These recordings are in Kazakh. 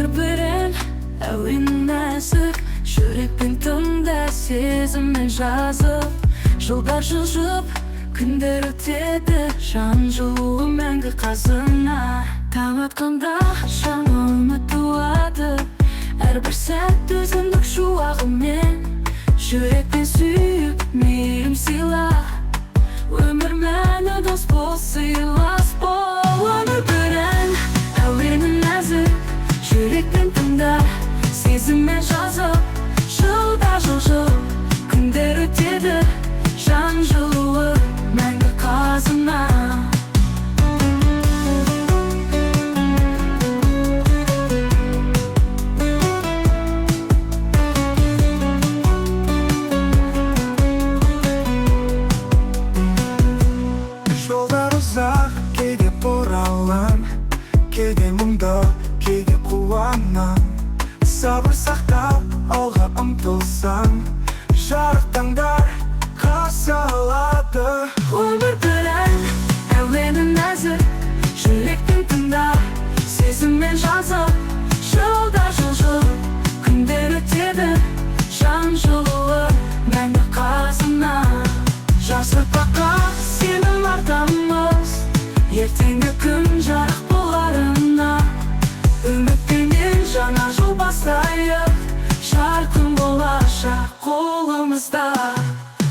Өмір бір ән, әуені нәзік, жүрекпен тыңда, сезіммен жазып. Жылдар жылжып, күндер өтеді, жан жылуы мәңгі қазына. Таң атқанда жаңа үміт туады, әрбір сәт өзіндік шуағымен. Жүрекпен сүйіп, мейірім сыйла, өмір мәні дос бол, сыйлас бол. Өмір бір ән, әуені нәзік, жүрекпен тыңда, сезіммен жазып. Жылдар жылжып, күндер өтеді, жан жылуы мәңгі қазына. Жолдар ұзақ, кейде бұралым, кейде мұңды, кейде қуанам. Сабыр сақтап, алға ұмтылсам, жарық таңдар қарсы алады. Өмір бір ән, әуені нәзік, жүрекпен тыңда, сезіммен жазып. Жылдар жылжып, күндер өтеді, жан жылуы мәңгі қазына. Жас ұрпаққа сенім артамыз, ертеңгі күн жарық боларына. Үмітпенен жаңа жыл бастайық, жарқын болашақ қолымызда.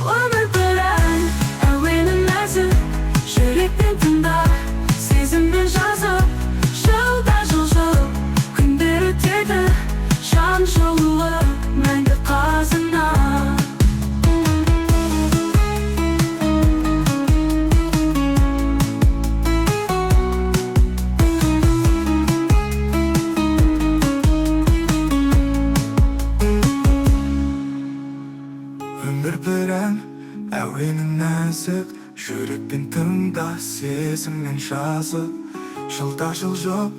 Өмір бір ән, әуені нәзік, жүрекпен тыңда, сезіммен жазып. Жылдар жылжып, күндер өтеді, жан жылуы мәңгі қазына. Өмір бір ән, әуені нәзік, жүрекпен тыңда, сезіммен жазып. Жылдар жылжып,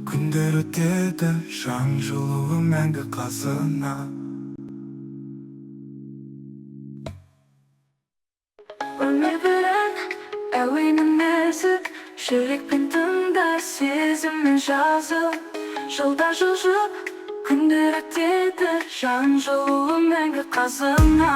күндер өтеді, жан жылуы мәңгі қазына. Өмір бір ән, әуені нәзік, жүрекпен тыңда, сезіммен жазып. Жылдар жылжып, күндер өтеді, жан жылуы мәңгі қазына.